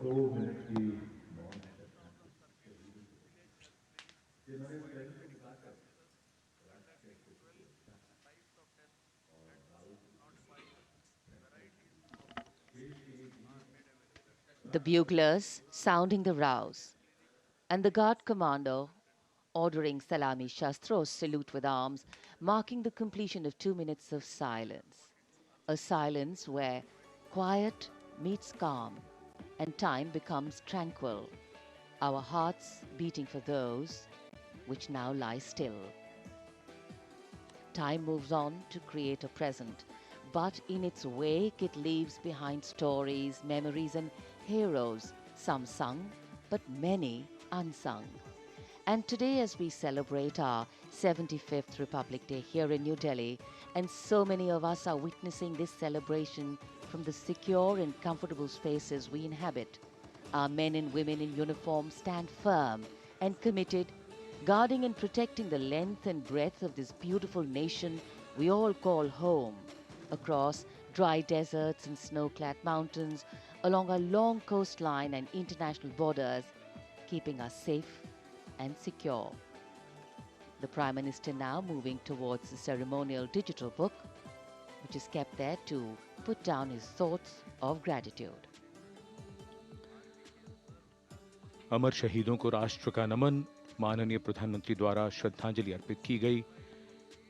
2 minute की मौन रखना जरूरी है जिन्होंने फिल्म को बुलाकर राष्ट्र को सुरक्षा और दाऊद देश के एक वीर The buglers sounding the rouse, and the guard commander ordering Salami Shastros salute with arms, marking the completion of 2 minutes of silence. A silence where quiet meets calm and time becomes tranquil, our hearts beating for those which now lie still. Time moves on to create a present, but in its wake it leaves behind stories, memories and heroes, some sung, but many unsung. And today, as we celebrate our 75th Republic Day here in New Delhi, and so many of us are witnessing this celebration from the secure and comfortable spaces we inhabit, our men and women in uniform stand firm and committed, guarding and protecting the length and breadth of this beautiful nation we all call home, across dry deserts and snow-clad mountains, along our long coastline and international borders, keeping us safe and secure. The Prime Minister now moving towards the ceremonial digital book, which is kept there to put down his thoughts of gratitude. अमर शहीदों को राष्ट्र का नमन, माननीय प्रधानमंत्री द्वारा श्रद्धांजलि अर्पित की गई।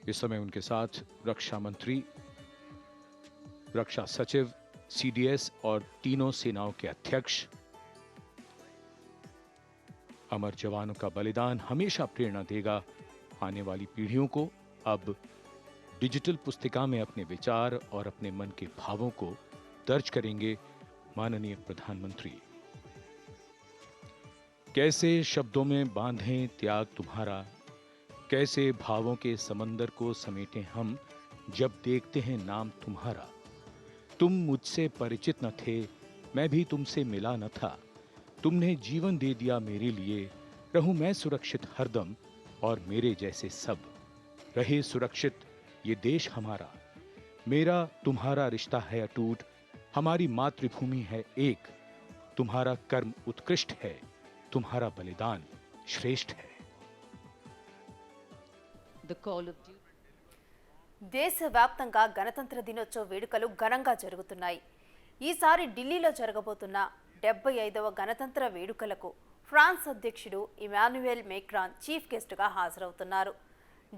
इस समय उनके साथ रक्षा मंत्री, रक्षा सचिव, सीडीएस और तीनों सेनाओं के अध्यक्ष। अमर जवानों का बलिदान हमेशा प्रेरणा देगा आने वाली पीढ़ियों को। अब डिजिटल पुस्तिका में अपने विचार और अपने मन के भावों को दर्ज करेंगे माननीय प्रधानमंत्री। कैसे शब्दों में बांधें त्याग तुम्हारा, कैसे भावों के समंदर को समेटें हम जब देखते हैं नाम तुम्हारा। तुम मुझसे परिचित न थे, मैं भी तुमसे मिला न था, तुमने जीवन दे दिया मेरे लिए, रहूं मैं सुरक्षित हरदम और मेरे जैसे सब रहे सुरक्षित ये देश हमारा। मेरा तुम्हारा रिश्ता है अटूट, हमारी मातृभूमि है एक, तुम्हारा कर्म उत्कृष्ट है, तुम्हारा बलिदान श्रेष्ठ है। The call of duty. దేశవ్యాప్తంగా గణతంత్ర దినోత్సవ వేడుకలు ఘనంగా జరుగుతున్నాయి. ఈసారి ఢిల్లీలో జరగబోతున్న 75వ గణతంత్ర వేడుకలకు ఫ్రాన్స్ అధ్యక్షుడు ఇమాన్యుయల్ మేక్రాన్ చీఫ్ గెస్ట్గా హాజరవుతున్నారు.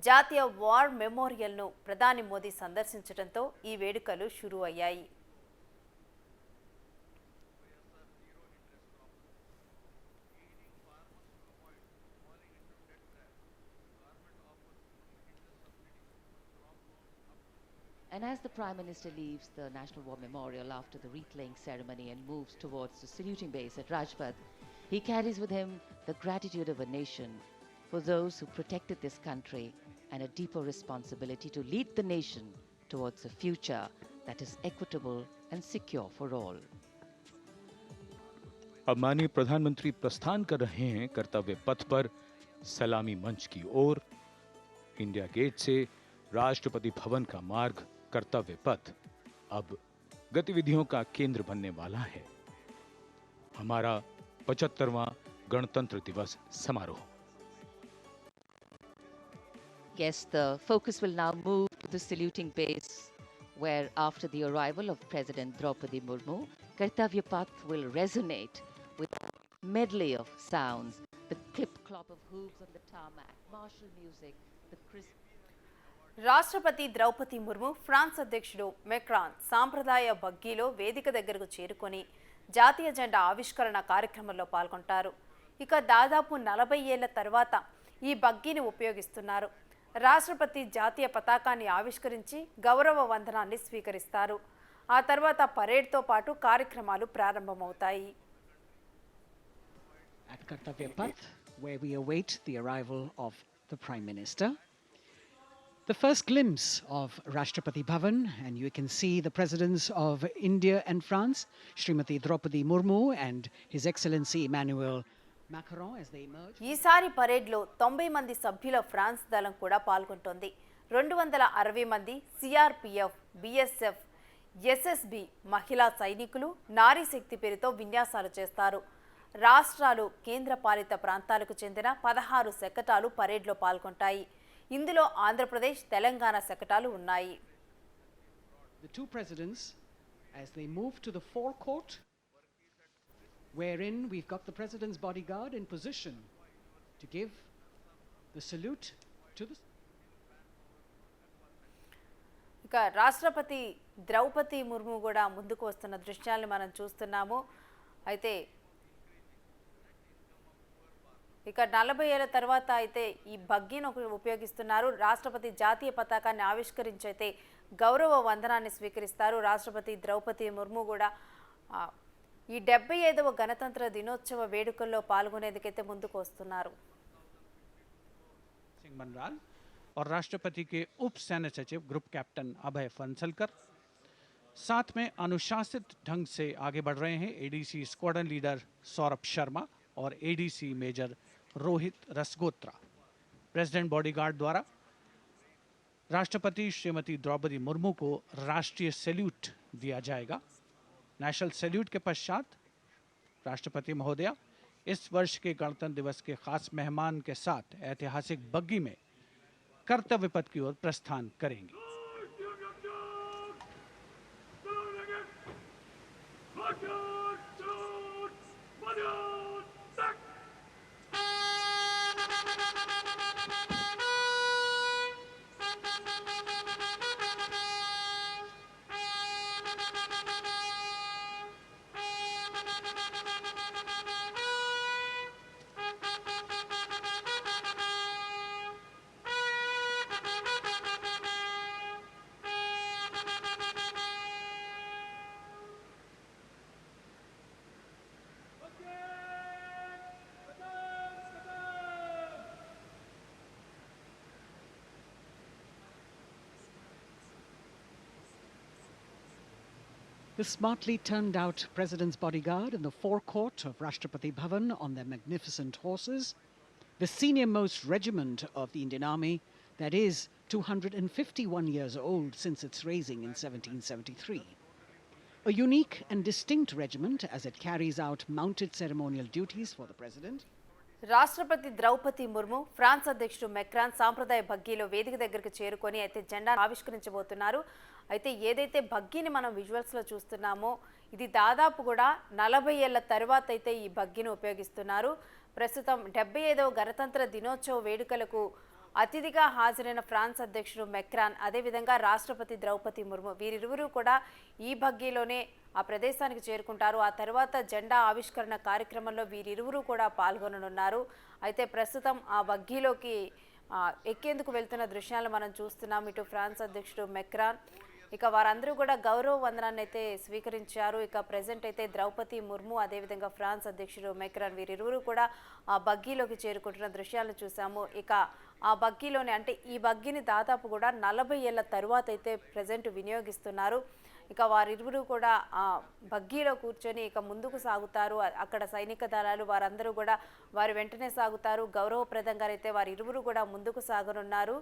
జాతీయ వార్ మెమోరియల్ను ప్రధాని మోదీ సందర్శించడంతో ఈ వేడుకలు షురూ అయ్యాయి. And as the Prime Minister leaves the National War Memorial after the wreath-laying ceremony and moves towards the saluting base at Rajpath, he carries with him the gratitude of a nation for those who protected this country and a deeper responsibility to lead the nation towards a future that is equitable and secure for all. अब माननीय प्रधानमंत्री प्रस्थान कर रहे हैं कर्तव्य पथ पर सलामी मंच की ओर। इंडिया गेट से राष्ट्रपति भवन का मार्ग कर्तव्य पथ अब गतिविधियों का केंद्र बनने वाला है। हमारा 75वां गणतंत्र दिवस समारोह। Yes, the focus will now move to the saluting base, where after the arrival of President Draupadi Murmu, Kartavya Path will resonate with a medley of sounds, the clip-clop of hooves on the tarmac, martial music, the crisp. రాష్ట్రపతి Draupadi Murmu, France అధ్యక్షుడు Macron సాంప్రదాయ బగ్గీలో వేదిక దగ్గరకు చేరుకొని జాతీయ జెండా ఆవిష్కరణ కార్యక్రమంలో పాల్గొంటారు. ఇక దాదాపు 40 ఏళ్ల తర్వాత ఈ బగ్గీని ఉపయోగిస్తున్నారు. రాష్ట్రపతి జాతీయ పతాకాన్ని ఆవిష్కరించి గౌరవ వందనాన్ని స్వీకరిస్తారు. ఆ తర్వాత పరేడ్తో పాటు కార్యక్రమాలు ప్రారంభమవుతాయి. At Kartavya Path, where we await the arrival of the Prime Minister, the first glimpse of Rashtrapati Bhavan, and you can see the presidents of India and France, Srimati Draupadi Murmu and His Excellency Emmanuel Macron as they emerge. ఈసారి పరేడ్లో 90 మంది సభ్యుల France దళం కూడా పాల్గొంటోంది. 260 మంది CRPF, BSF, SSB మహిళా సైనికులు నారీ శక్తి పేరుతో విన్యాసాలు చేస్తారు. రాష్ట్రాలు, కేంద్రపాలిత ప్రాంతాలకు చెందిన 16 శకటాలు పరేడ్లో పాల్గొంటాయి. ఇందులో ఆంధ్రప్రదేశ్, తెలంగాణ శకటాలు ఉన్నాయి. The two presidents, as they move to the forecourt, wherein we've got the president's bodyguard in position to give the salute to the ఇక రాష్ట్రపతి ద్రౌపది ముర్ము కూడా ముందుకు వస్తున్న దృశ్యాలను మనం చూస్తున్నాము. అయితే ఇక 40 ఏళ్ల తర్వాత అయితే ఈ బగ్గీని ఉపయోగిస్తున్నారు. రాష్ట్రపతి జాతీయ పతాకాన్ని ఆవిష్కరించి అయితే గౌరవ వందనాన్ని స్వీకరిస్తారు. రాష్ట్రపతి ద్రౌపది ముర్ము కూడా ఈ 75వ గణతంత్ర దినోత్సవ వేడుకల్లో పాల్గొనేందుకైతే ముందుకు వస్తున్నారు. और राष्ट्रपति के उप सैन्य सचिव ग्रुप कैप्टन अभय फंसलकर साथ में अनुशासित ढंग से आगे बढ़ रहे हैं ADC squadron leader Saurabh Sharma और ADC major Rohit Rasgotra. President bodyguard द्वारा राष्ट्रपति श्रीमती द्रौपदी मुर्मू को राष्ट्रीय सैल्यूट दिया जाएगा। नेशनल सैल्यूट के पश्चात राष्ट्रपति महोदया इस वर्ष के गणतंत्र दिवस के खास मेहमान के साथ ऐतिहासिक बग्गी में कर्तव्य पथ की ओर प्रस्थान करेंगे। The smartly turned out President's bodyguard in the forecourt of Rashtrapati Bhavan on their magnificent horses, the senior-most regiment of the Indian Army, that is 251 years old since its raising in 1773. A unique and distinct regiment as it carries out mounted ceremonial duties for the President. రాష్ట్రపతి Draupadi Murmu France అధ్యక్షుడు Macron సాంప్రదాయ బగ్గీలో వేదిక దగ్గరకు చేరుకొని అయితే జెండాను ఆవిష్కరించబోతున్నారు. అయితే ఏదైతే బగ్గీని మనం విజువల్స్లో చూస్తున్నామో ఇది దాదాపు కూడా 40 ఏళ్ల తర్వాత అయితే ఈ బగ్గీని ఉపయోగిస్తున్నారు. ప్రస్తుతం 75వ గణతంత్ర దినోత్సవ వేడుకలకు అతిథిగా హాజరైన ఫ్రాన్స్ అధ్యక్షుడు మెక్రాన్ అదేవిధంగా రాష్ట్రపతి ద్రౌపది ముర్ము వీరిరువురు కూడా ఈ బగ్గీలోనే ఆ ప్రదేశానికి చేరుకుంటారు. ఆ తర్వాత జెండా ఆవిష్కరణ కార్యక్రమంలో వీరిరువురు కూడా పాల్గొననున్నారు. అయితే ప్రస్తుతం ఆ బగ్గీలోకి ఎక్కేందుకు వెళ్తున్న దృశ్యాలను మనం చూస్తున్నాం. ఇటు ఫ్రాన్స్ అధ్యక్షుడు మెక్రాన్ ఇక వారందరూ కూడా గౌరవ వందనాన్ని అయితే స్వీకరించారు. ఇక ప్రెజెంట్ అయితే ద్రౌపది ముర్ము అదేవిధంగా ఫ్రాన్స్ అధ్యక్షుడు మెక్రాన్ వీరిరువురు కూడా ఆ బగ్గీలోకి చేరుకుంటున్న దృశ్యాలను చూసాము. ఇక ఆ బగ్గీలోనే అంటే ఈ బగ్గీని దాదాపు కూడా 40 ఏళ్ల తరువాత అయితే ప్రజెంట్ వినియోగిస్తున్నారు. ఇక వారిరువురు కూడా ఆ బగ్గీలో కూర్చొని ఇక ముందుకు సాగుతారు. అక్కడ సైనిక దళాలు వారందరూ కూడా వారి వెంటనే సాగుతారు. గౌరవప్రదంగా అయితే వారిరువురు కూడా ముందుకు సాగనున్నారు.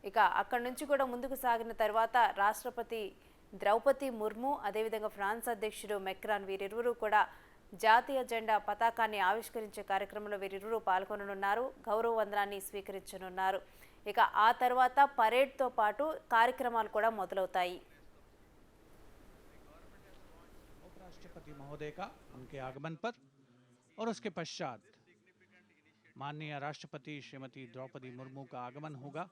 ఇక అక్కడి నుంచి కూడా ముందుకు సాగిన తర్వాత రాష్ట్రపతి ద్రౌపది ముర్ము అదేవిధంగా ఫ్రాన్స్ అధ్యక్షుడు మెక్రాన్ వీరిరువురు కూడా జాతీయ జెండా పతాకాన్ని ఆవిష్కరించే కార్యక్రమంలో వీరిరువురు పాల్గొననున్నారు. గౌరవ వందనాన్ని స్వీకరించనున్నారు. ఇక ఆ తర్వాత పరేడ్తో పాటు కార్యక్రమాలు కూడా మొదలవుతాయి. उपराष्ट्रपति महोदय का उनके आगमन पर और उसके पश्चात माननीय राष्ट्रपति श्रीमती द्रौपदी मुर्मू का आगमन होगा।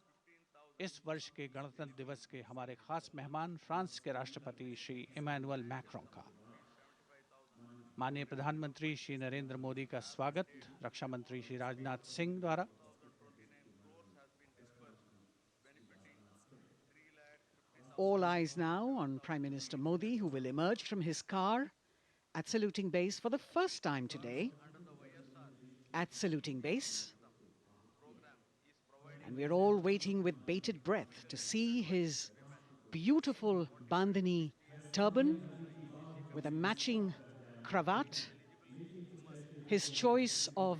इस वर्ष के गणतंत्र दिवस के हमारे खास मेहमान फ्रांस के राष्ट्रपति श्री इमैनुअल मैक्रों का माननीय प्रधानमंत्री श्री नरेंद्र मोदी का स्वागत रक्षा मंत्री श्री राजनाथ सिंह द्वारा All eyes now on Prime Minister Modi, who will emerge from his car at saluting base for the first time today. At saluting base. And we're all waiting with bated breath to see his beautiful bandhani turban with a matching cravat. His choice of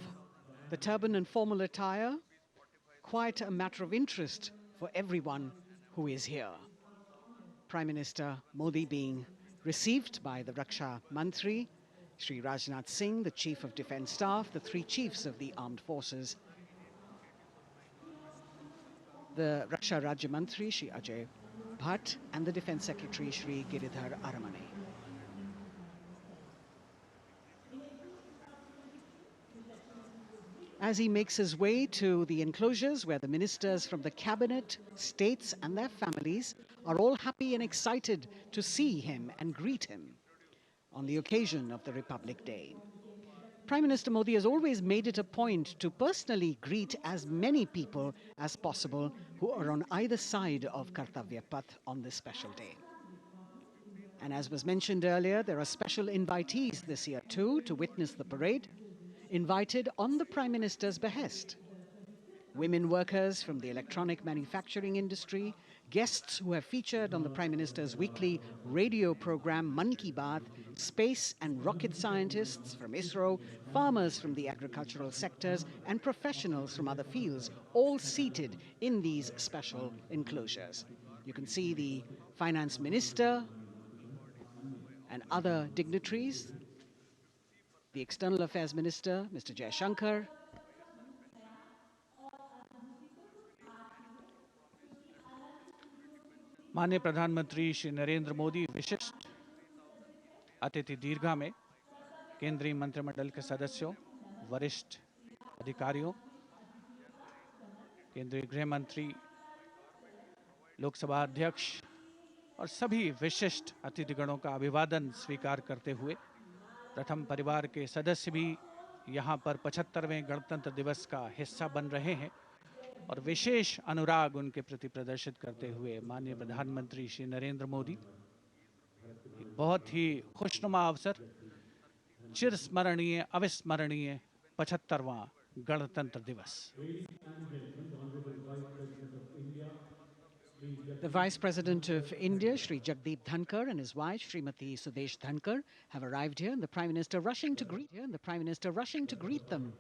the turban and formal attire, quite a matter of interest for everyone who is here. Prime Minister Modi being received by the Raksha Mantri, Shri Rajnath Singh, the Chief of Defence Staff, the three chiefs of the armed forces, the Raksha Rajya Mantri, Shri Ajay Bhatt, and the Defence Secretary, Shri Giridhar Aramane. as he makes his way to the enclosures where the ministers from the cabinet, states, and their families are all happy and excited to see him and greet him on the occasion of the Republic Day. Prime Minister Modi has always made it a point to personally greet as many people as possible who are on either side of Kartavya Path on this special day. And as was mentioned earlier, there are special invitees this year too to witness the parade, invited on the Prime Minister's behest. Women workers from the electronic manufacturing industry, guests who have featured on the Prime Minister's weekly radio program Mann Ki Baat, space and rocket scientists from ISRO, farmers from the agricultural sectors, and professionals from other fields, all seated in these special enclosures. You can see the Finance Minister and other dignitaries, the External Affairs Minister, Mr. Jaishankar, माननीय प्रधानमंत्री श्री नरेंद्र मोदी विशिष्ट अतिथि दीर्घा में केंद्रीय मंत्रिमंडल के सदस्यों, वरिष्ठ अधिकारियों, केंद्रीय गृह मंत्री, लोकसभा अध्यक्ष और सभी विशिष्ट अतिथिगणों का अभिवादन स्वीकार करते हुए प्रथम परिवार के सदस्य भी यहां पर 75वें गणतंत्र दिवस का हिस्सा बन रहे हैं और विशेष अनुराग उनके प्रति प्रदर्शित करते हुए माननीय प्रधानमंत्री श्री नरेंद्र मोदी बहुत ही खुशनुमा अवसर, चिरस्मरणीय अविस्मरणीय 75वां गणतंत्र दिवस। The Vice President of India, Shri Jagdeep Dhankar, and his wife, Srimati Sudesh Dhankar, have arrived here, and the Prime Minister rushing to greet them.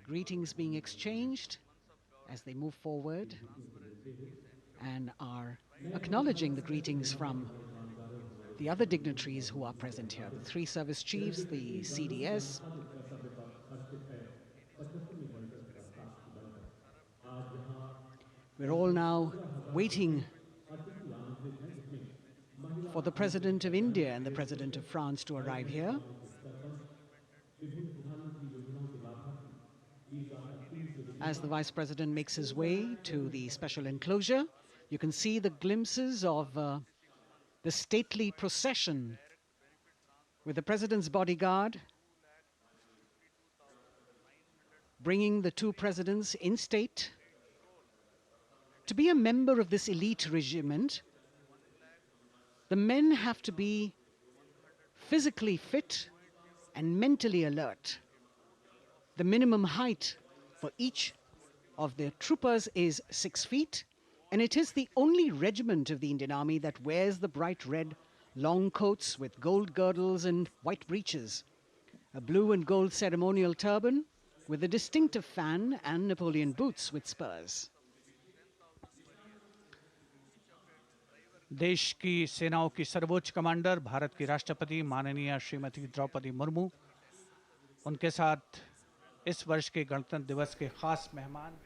Greetings being exchanged as they move forward and are acknowledging the greetings from the other dignitaries who are present here, the three service chiefs, the CDS. We're all now waiting for the President of India and the President of France to arrive here. As the Vice President makes his way to the special enclosure, you can see the glimpses of the stately procession with the President's bodyguard bringing the two presidents in state. To be a member of this elite regiment, the men have to be physically fit and mentally alert. The minimum height for each of the troopers is 6 feet, and it is the only regiment of the Indian Army that wears the bright red long coats with gold girdles and white breeches, a blue and gold ceremonial turban with a distinctive fan and Napoleon boots with spurs. देश की सेनाओं की सर्वोच्च commander Bharat की राष्ट्रपति माननीय श्रीमती द्रौपदी मुर्मू, उनके साथ इस वर्ष के गणतंत्र दिवस के खास मेहमान